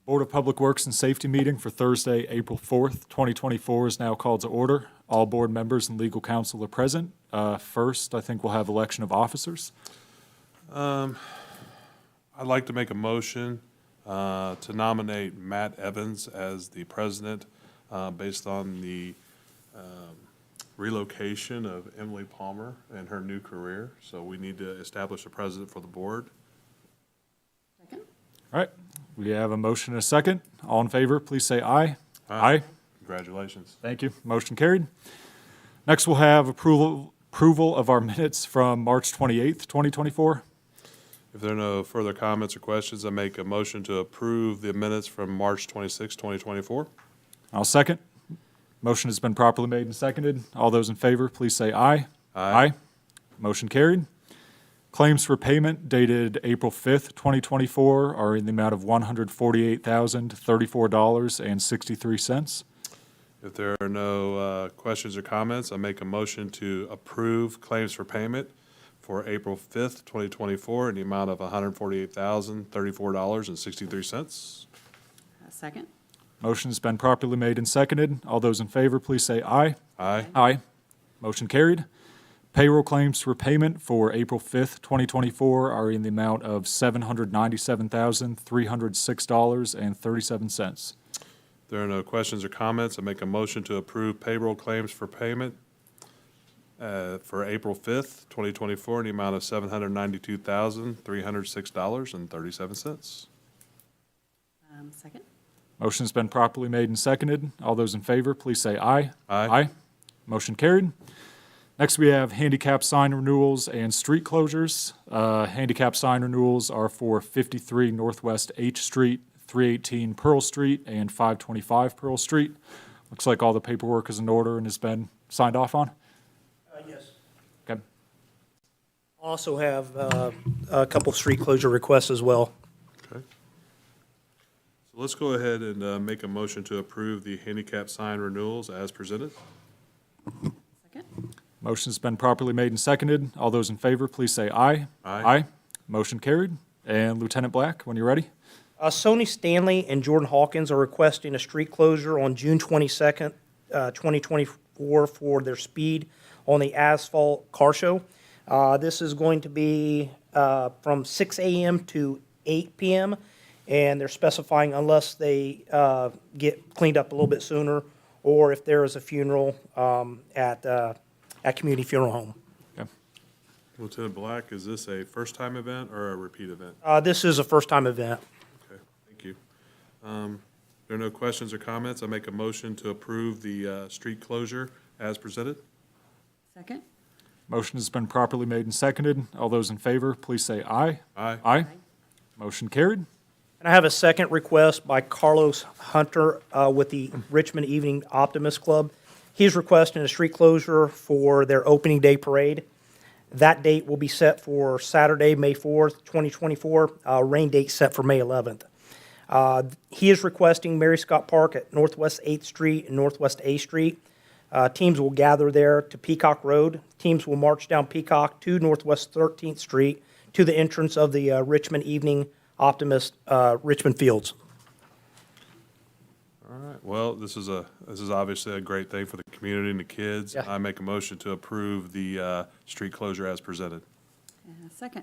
Board of Public Works and Safety meeting for Thursday, April 4th, 2024 is now called to order. All board members and legal counsel are present. First, I think we'll have election of officers. I'd like to make a motion to nominate Matt Evans as the president based on the relocation of Emily Palmer and her new career. So we need to establish a president for the board. Second. All right, we have a motion and a second. All in favor, please say aye. Aye. Congratulations. Thank you. Motion carried. Next, we'll have approval of our minutes from March 28th, 2024. If there are no further comments or questions, I make a motion to approve the minutes from March 26, 2024. I'll second. Motion has been properly made and seconded. All those in favor, please say aye. Aye. Motion carried. Claims for payment dated April 5th, 2024 are in the amount of $148,034.63. If there are no questions or comments, I make a motion to approve claims for payment for April 5th, 2024 in the amount of $148,034.63. Second. Motion has been properly made and seconded. All those in favor, please say aye. Aye. Aye. Motion carried. Payroll claims for payment for April 5th, 2024 are in the amount of $797,306.37. If there are no questions or comments, I make a motion to approve payroll claims for payment for April 5th, 2024 in the amount of $792,306.37. Second. Motion has been properly made and seconded. All those in favor, please say aye. Aye. Motion carried. Next, we have handicap sign renewals and street closures. Handicap sign renewals are for 53 Northwest H Street, 318 Pearl Street, and 525 Pearl Street. Looks like all the paperwork is in order and has been signed off on. Yes. Okay. Also have a couple street closure requests as well. Okay. So let's go ahead and make a motion to approve the handicap sign renewals as presented. Second. Motion's been properly made and seconded. All those in favor, please say aye. Aye. Motion carried. And Lieutenant Black, when you're ready. Sony Stanley and Jordan Hawkins are requesting a street closure on June 22nd, 2024 for their speed on the asphalt car show. This is going to be from 6 a.m. to 8 p.m., and they're specifying unless they get cleaned up a little bit sooner or if there is a funeral at Community Funeral Home. Okay. Lieutenant Black, is this a first-time event or a repeat event? This is a first-time event. Okay, thank you. If there are no questions or comments, I make a motion to approve the street closure as presented. Second. Motion has been properly made and seconded. All those in favor, please say aye. Aye. Motion carried. And I have a second request by Carlos Hunter with the Richmond Evening Optimist Club. He's requesting a street closure for their opening day parade. That date will be set for Saturday, May 4th, 2024. Rain date set for May 11th. He is requesting Mary Scott Park at Northwest 8th Street and Northwest A Street. Teams will gather there to Peacock Road. Teams will march down Peacock to Northwest 13th Street to the entrance of the Richmond Evening Optimist Richmond Fields. All right, well, this is obviously a great thing for the community and the kids. Yeah. I make a motion to approve the street closure as presented. Second.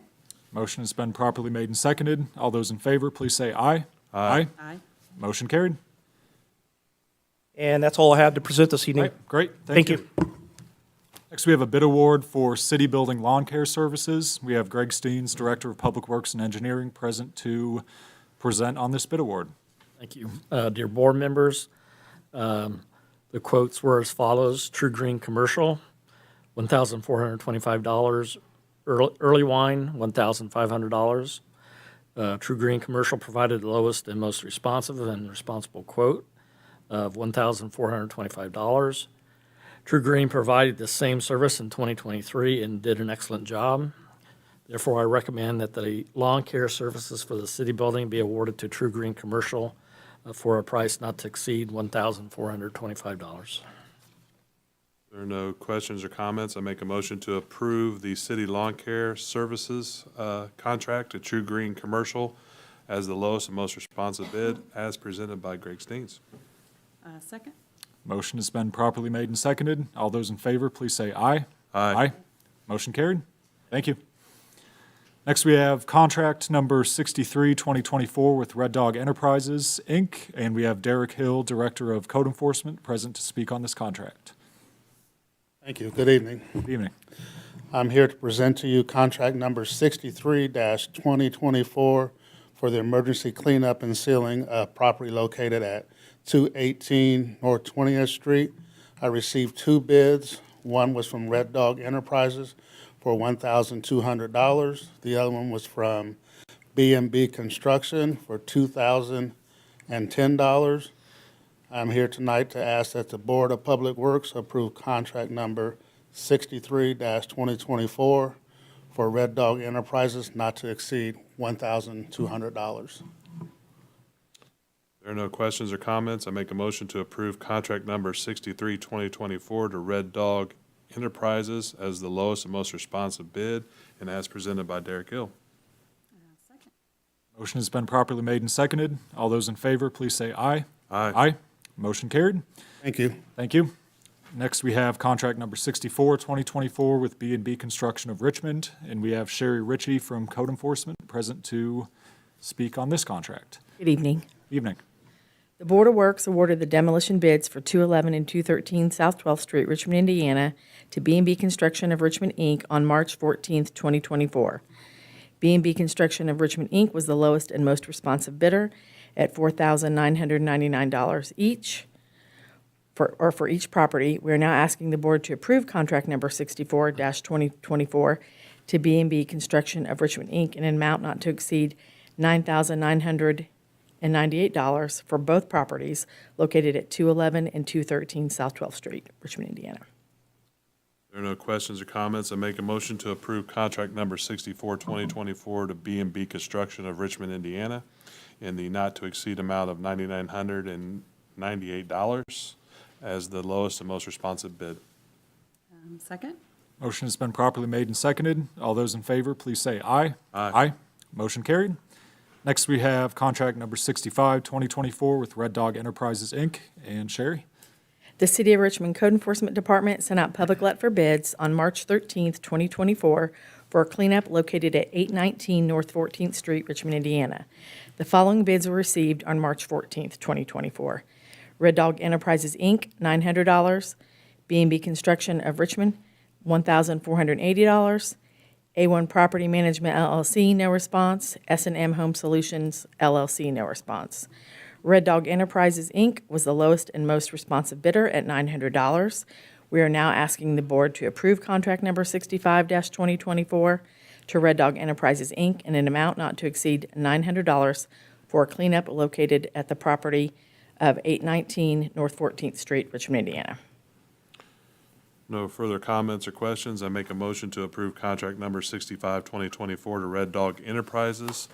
Motion has been properly made and seconded. All those in favor, please say aye. Aye. Aye. Motion carried. And that's all I have to present this All evening. right, great. Thank you. Next, we have a bid award for city building lawn care services. We have Greg Steens, Director of Public Works and Engineering, present to present on this bid award. Thank you. Dear board members, the quotes were as follows. True Green Commercial, $1,425. Early Wine, $1,500. True Green Commercial provided the lowest and most responsive and responsible quote of $1,425. True Green provided the same service in 2023 and did an excellent job. Therefore, I recommend that the lawn care services for the city building be awarded to True Green Commercial for a price not to exceed $1,425. There are no questions or comments. I make a motion to approve the city lawn care services contract to True Green Commercial as the lowest and most responsive bid as presented by Greg Steens. Second. Motion has been properly made and seconded. All those in favor, please say aye. Aye. Motion carried. Thank you. Next, we have contract number 63, 2024 with Red Dog Enterprises, Inc., and we have Derek Hill, Director of Code Enforcement, present to speak on this contract. Thank you. Good evening. Good evening. I'm here to present to you contract number 63-2024 for the emergency cleanup and sealing of property located at 218 North 20th Street. I received 2 bids. One was from Red Dog Enterprises for $1,200. The other one was from B&B Construction for $2,010. I'm here tonight to ask that the Board of Public Works approve contract number 63-2024 for Red Dog Enterprises not to exceed $1,200. There are no questions or comments. I make a motion to approve contract number 63, 2024 to Red Dog Enterprises as the lowest and most responsive bid and as presented by Derek Hill. Second. Motion has been properly made and seconded. All those in favor, please say aye. Aye. Motion carried. Thank you. Thank you. Next, we have contract number 64, 2024 with B&B Construction of Richmond, and we have Sherry Ritchie from Code Enforcement present to speak on this contract. Good evening. Evening. The Board of Works awarded the demolition bids for 211 and 213 South 12th Street, Richmond, Indiana, to B&B Construction of Richmond, Inc. on March 14th, 2024. B&B Construction of Richmond, Inc. was the lowest and most responsive bidder at $4,999 each. For each property. We are now asking the Board to approve contract number 64-2024 to B&B Construction of Richmond, Inc. in an amount not to exceed $9,998 for both properties located at 211 and 213 South 12th Street, Richmond, Indiana. There are no questions or comments. I make a motion to approve contract number 64, 2024 to B&B Construction of Richmond, Indiana in the not-to-exceed amount of $9,998 as the lowest and most responsive bid. Second. Motion has been properly made and seconded. All those in favor, please say aye. Aye. Motion carried. Next, we have contract number 65, 2024 with Red Dog Enterprises, Inc. And Sherry. The City of Richmond Code Enforcement Department sent out public let for bids on March 13th, 2024 for a cleanup located at 819 North 14th Street, Richmond, Indiana. The following bids were received on March 14th, 2024. Red Dog Enterprises, Inc., $900. B&B Construction of Richmond, $1,480. A1 Property Management, LLC, no response. S&M Home Solutions, LLC, no response. Red Dog Enterprises, Inc. was the lowest and most responsive bidder at $900. We are now asking the Board to approve contract number 65-2024 to Red Dog Enterprises, Inc. in an amount not to exceed $900 for a cleanup located at the property of 819 North 14th Street, Richmond, Indiana. No further comments or questions. I make a motion to approve contract number 65, 2024 to Red Dog Enterprises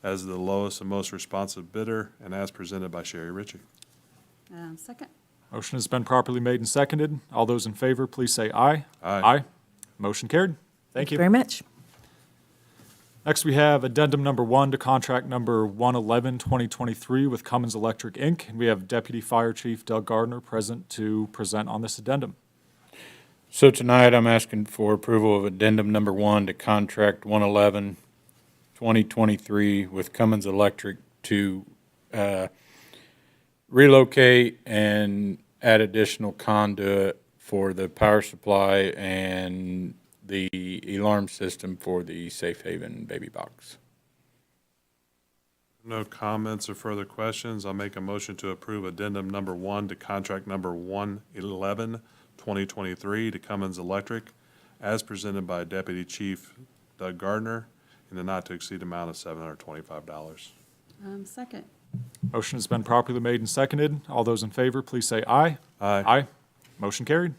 as the lowest and most responsive bidder and as presented by Sherry Ritchie. Second. Motion has been properly made and seconded. All those in favor, please say aye. Aye. Motion carried. Thank you. Very much. Next, we have addendum number 1 to contract number 111, 2023 with Cummins Electric, Inc. And we have Deputy Fire Chief Doug Gardner present to present on this addendum. So tonight, I'm asking for approval of addendum number 1 to contract 111, 2023 with Cummins Electric to relocate and add additional conduit for the power supply and the alarm system for the Safe Haven baby box. No comments or further questions. I'll make a motion to approve addendum number 1 to contract number 111, 2023 to Cummins Electric as presented by Deputy Chief Doug Gardner in the not-to-exceed amount of $725. Second. Motion has been properly made and seconded. All those in favor, please say aye. Aye. Motion carried.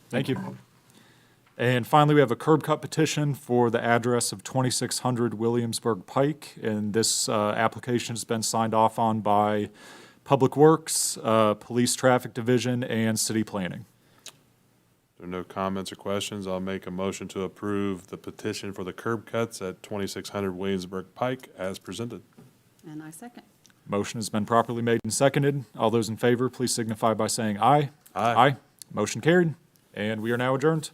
Thank you. And finally, we have a curb cut petition for the address of 2600 Williamsburg Pike, and this application has been signed off on by Public Works, Police Traffic Division, and City Planning. There are no comments or questions. I'll make a motion to approve the petition for the curb cuts at 2600 Williamsburg Pike as presented. And I second. Motion has been properly made and seconded. All those in favor, please signify by saying aye. Aye. Motion carried, and we are now adjourned.